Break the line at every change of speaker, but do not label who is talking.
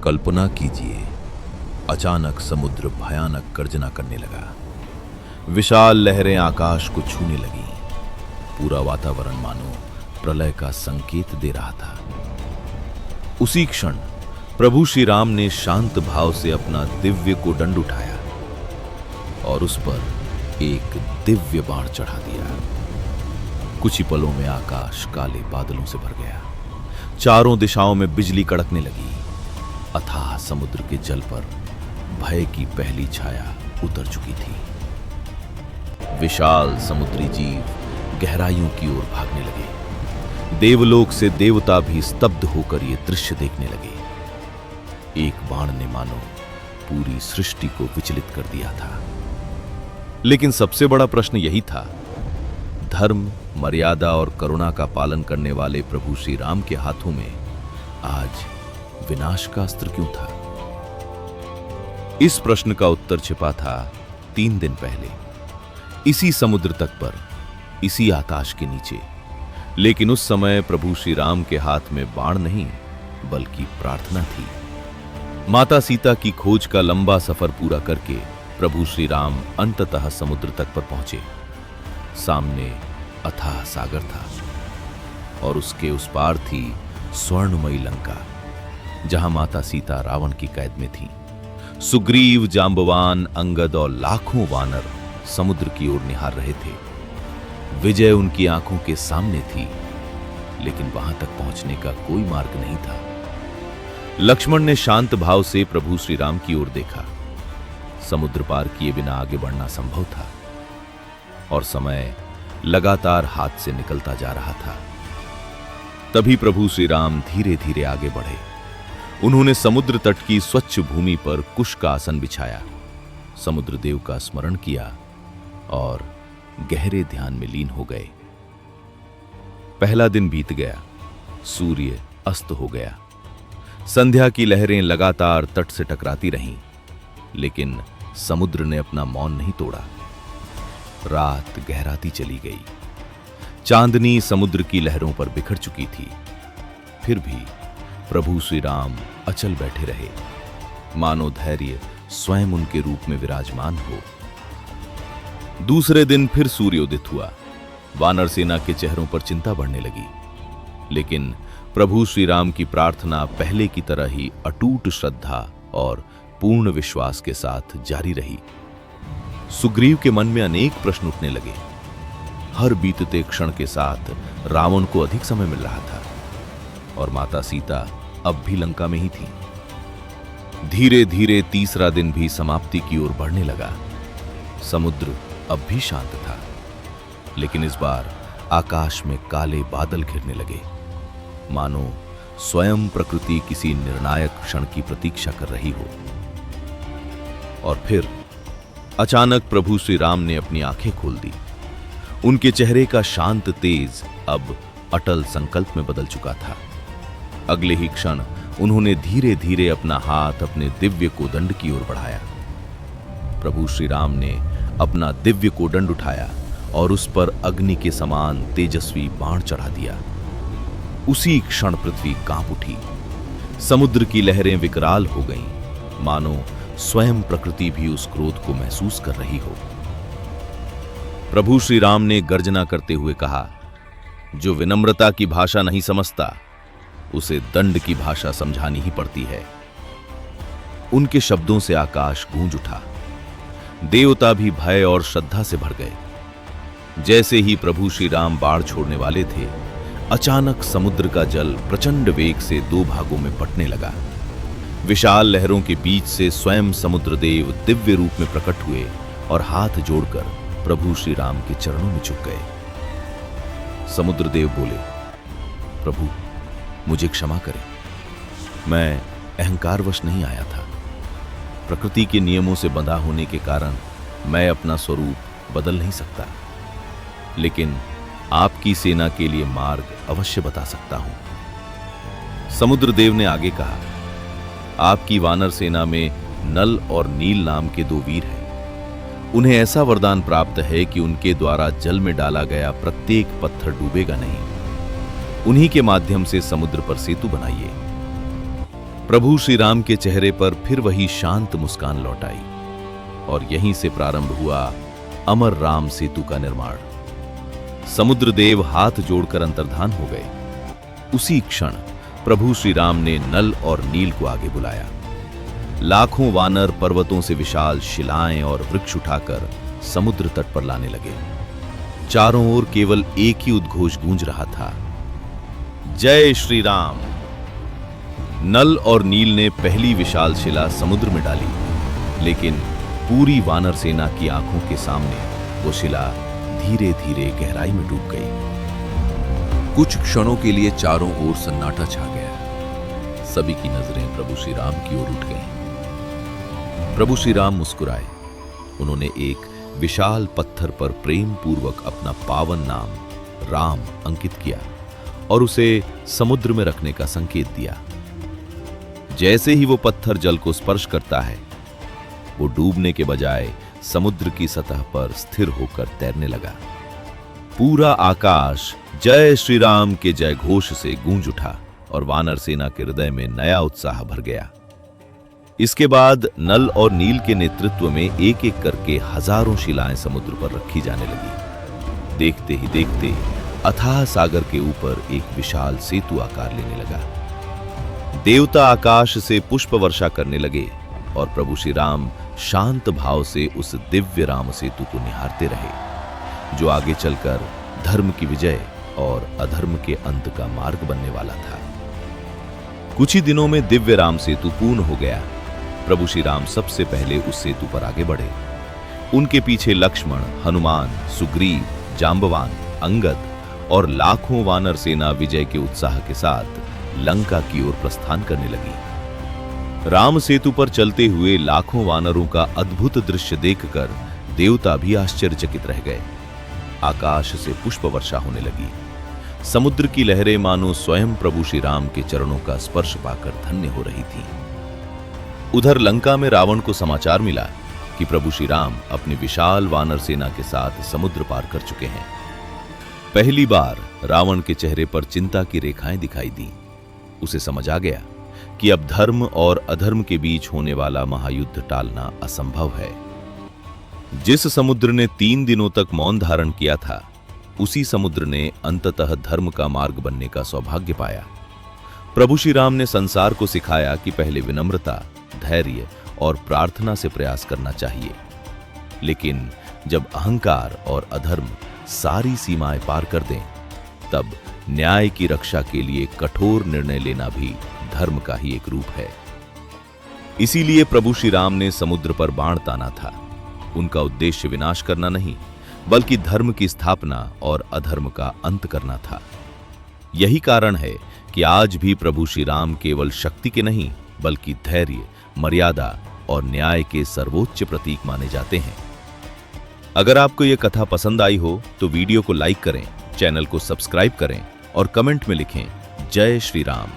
कल्पना कीजिए, अचानक समुद्र भयानक गर्जना करने लगा। विशाल लहरें आकाश को छूने लगीं। पूरा वातावरण मानो प्रलय का संकेत दे रहा था। उसी क्षण प्रभु श्री राम ने शांत भाव से अपना दिव्य कोदंड उठाया और उस पर एक दिव्य बाण चढ़ा दिया। कुछ ही पलों में आकाश काले बादलों से भर गया। चारों दिशाओं में बिजली कड़कने लगी। अथाह समुद्र के जल पर भय की पहली छाया उतर चुकी थी। विशाल समुद्री जीव गहराइयों की ओर भागने लगे। देवलोक से देवता भी स्तब्ध होकर यह दृश्य देखने लगे। एक बाण ने मानो पूरी सृष्टि को विचलित कर दिया था। लेकिन सबसे बड़ा प्रश्न यही था, धर्म, मर्यादा और करुणा का पालन करने वाले प्रभु श्री राम के हाथों में आज विनाश का अस्त्र क्यों था? इस प्रश्न का उत्तर छिपा था 3 दिन पहले, इसी समुद्र तट पर, इसी आकाश के नीचे। लेकिन उस समय प्रभु श्री राम के हाथ में बाण नहीं, बल्कि प्रार्थना थी। माता सीता की खोज का लंबा सफर पूरा करके प्रभु श्री राम अंततः समुद्र तट पर पहुंचे। सामने अथाह सागर था और उसके उस पार थी स्वर्णमयी लंका, जहां माता सीता रावण की कैद में थी। सुग्रीव, जांबवान, अंगद और लाखों वानर समुद्र की ओर निहार रहे थे। विजय उनकी आंखों के सामने थी, लेकिन वहां तक पहुंचने का कोई मार्ग नहीं था। लक्ष्मण ने शांत भाव से प्रभु श्री राम की ओर देखा। समुद्र पार किए बिना आगे बढ़ना संभव था और समय लगातार हाथ से निकलता जा रहा था। तभी प्रभु श्री राम धीरे धीरे आगे बढ़े। उन्होंने समुद्र तट की स्वच्छ भूमि पर कुश का आसन बिछाया, समुद्र देव का स्मरण किया और गहरे ध्यान में लीन हो गए। पहला दिन बीत गया। सूर्य अस्त हो गया। संध्या की लहरें लगातार तट से टकराती रहीं, लेकिन समुद्र ने अपना मौन नहीं तोड़ा। रात गहराती चली गई। चांदनी समुद्र की लहरों पर बिखर चुकी थी। फिर भी प्रभु श्री राम अचल बैठे रहे, मानो धैर्य स्वयं उनके रूप में विराजमान हो। दूसरे दिन फिर सूर्योदित हुआ। वानर सेना के चेहरों पर चिंता बढ़ने लगी, लेकिन प्रभु श्री राम की प्रार्थना पहले की तरह ही अटूट श्रद्धा और पूर्ण विश्वास के साथ जारी रही। सुग्रीव के मन में अनेक प्रश्न उठने लगे। हर बीतते क्षण के साथ रावण को अधिक समय मिल रहा था और माता सीता अब भी लंका में ही थी। धीरे धीरे तीसरा दिन भी समाप्ति की ओर बढ़ने लगा। समुद्र अब भी शांत था, लेकिन इस बार आकाश में काले बादल घिरने लगे, मानो स्वयं प्रकृति किसी निर्णायक क्षण की प्रतीक्षा कर रही हो। और फिर अचानक प्रभु श्री राम ने अपनी आंखें खोल दी। उनके चेहरे का शांत तेज अब अटल संकल्प में बदल चुका था। अगले ही क्षण उन्होंने धीरे धीरे अपना हाथ अपने दिव्य कोदंड की ओर बढ़ाया। प्रभु श्री राम ने अपना दिव्य कोदंड उठाया और उस पर अग्नि के समान तेजस्वी बाण चढ़ा दिया। उसी क्षण पृथ्वी कांप उठी। समुद्र की लहरें विकराल हो गईं, मानो स्वयं प्रकृति भी उस क्रोध को महसूस कर रही हो। प्रभु श्री राम ने गर्जना करते हुए कहा, जो विनम्रता की भाषा नहीं समझता, उसे दंड की भाषा समझानी ही पड़ती है। उनके शब्दों से आकाश गूंज उठा। देवता भी भय और श्रद्धा से भर गए। जैसे ही प्रभु श्री राम बाढ़ छोड़ने वाले थे, अचानक समुद्र का जल प्रचंड वेग से 2 भागों में बंटने लगा। विशाल लहरों के बीच से स्वयं समुद्र देव दिव्य रूप में प्रकट हुए और हाथ जोड़कर प्रभु श्री राम के चरणों में झुक गए। समुद्र देव बोले, प्रभु मुझे क्षमा करें, मैं अहंकारवश नहीं आया था। प्रकृति के नियमों से बंधा होने के कारण मैं अपना स्वरूप बदल नहीं सकता, लेकिन आपकी सेना के लिए मार्ग अवश्य बता सकता हूं। समुद्र देव ने आगे कहा, आपकी वानर सेना में नल और नील नाम के 2 वीर हैं। उन्हें ऐसा वरदान प्राप्त है कि उनके द्वारा जल में डाला गया प्रत्येक पत्थर डूबेगा नहीं। उन्हीं के माध्यम से समुद्र पर सेतु बनाइए। प्रभु श्री राम के चेहरे पर फिर वही शांत मुस्कान लौट आई और यहीं से प्रारंभ हुआ अमर राम सेतु का निर्माण। समुद्र देव हाथ जोड़कर अंतर्धान हो गए। उसी क्षण प्रभु श्री राम ने नल और नील को आगे बुलाया। लाखों वानर पर्वतों से विशाल शिलाएं और वृक्ष उठाकर समुद्र तट पर लाने लगे। चारों ओर केवल एक ही उद्घोष गूंज रहा था, जय श्री राम। नल और नील ने पहली विशाल शिला समुद्र में डाली, लेकिन पूरी वानर सेना की आंखों के सामने वो शिला धीरे धीरे गहराई में डूब गई। कुछ क्षणों के लिए चारों ओर सन्नाटा छा गया। सभी की नजरें प्रभु श्री राम की ओर उठ गईं। प्रभु श्री राम मुस्कुराए। उन्होंने एक विशाल पत्थर पर प्रेम पूर्वक अपना पावन नाम राम अंकित किया और उसे समुद्र में रखने का संकेत दिया। जैसे ही वो पत्थर जल को स्पर्श करता है, वो डूबने के बजाय समुद्र की सतह पर स्थिर होकर तैरने लगा। पूरा आकाश जय श्री राम के जय घोष से गूंज उठा और वानर सेना के हृदय में नया उत्साह भर गया। इसके बाद नल और नील के नेतृत्व में एक एक करके हजारों शिलाएं समुद्र पर रखी जाने लगी। देखते ही देखते अथाह सागर के ऊपर एक विशाल सेतु आकार लेने लगा। देवता आकाश से पुष्प वर्षा करने लगे और प्रभु श्री राम शांत भाव से उस दिव्य राम सेतु को निहारते रहे, जो आगे चलकर धर्म की विजय और अधर्म के अंत का मार्ग बनने वाला था। कुछ ही दिनों में दिव्य राम सेतु पूर्ण हो गया। प्रभु श्री राम सबसे पहले उस सेतु पर आगे बढ़े। उनके पीछे लक्ष्मण, हनुमान, सुग्रीव, जांबवान, अंगद और लाखों वानर सेना विजय के उत्साह के साथ लंका की ओर प्रस्थान करने लगी। राम सेतु पर चलते हुए लाखों वानरों का अद्भुत दृश्य देखकर देवता भी आश्चर्यचकित रह गए। आकाश से पुष्प वर्षा होने लगी। समुद्र की लहरें मानो स्वयं प्रभु श्री राम के चरणों का स्पर्श पाकर धन्य हो रही थीं। उधर लंका में रावण को समाचार मिला कि प्रभु श्री राम अपनी विशाल वानर सेना के साथ समुद्र पार कर चुके हैं। पहली बार रावण के चेहरे पर चिंता की रेखाएं दिखाई दी। उसे समझ आ गया कि अब धर्म और अधर्म के बीच होने वाला महायुद्ध टालना असंभव है। जिस समुद्र ने 3 दिनों तक मौन धारण किया था, उसी समुद्र ने अंततः धर्म का मार्ग बनने का सौभाग्य पाया। प्रभु श्री राम ने संसार को सिखाया कि पहले विनम्रता, धैर्य और प्रार्थना से प्रयास करना चाहिए, लेकिन जब अहंकार और अधर्म सारी सीमाएं पार कर दें, तब न्याय की रक्षा के लिए कठोर निर्णय लेना भी धर्म का ही एक रूप है। इसीलिए प्रभु श्री राम ने समुद्र पर बाण ताना था। उनका उद्देश्य विनाश करना नहीं, बल्कि धर्म की स्थापना और अधर्म का अंत करना था। यही कारण है कि आज भी प्रभु श्री राम केवल शक्ति के नहीं, बल्कि धैर्य, मर्यादा और न्याय के सर्वोच्च प्रतीक माने जाते हैं। अगर आपको यह कथा पसंद आई हो तो वीडियो को लाइक करें, चैनल को सब्सक्राइब करें और कमेंट में लिखें जय श्री राम।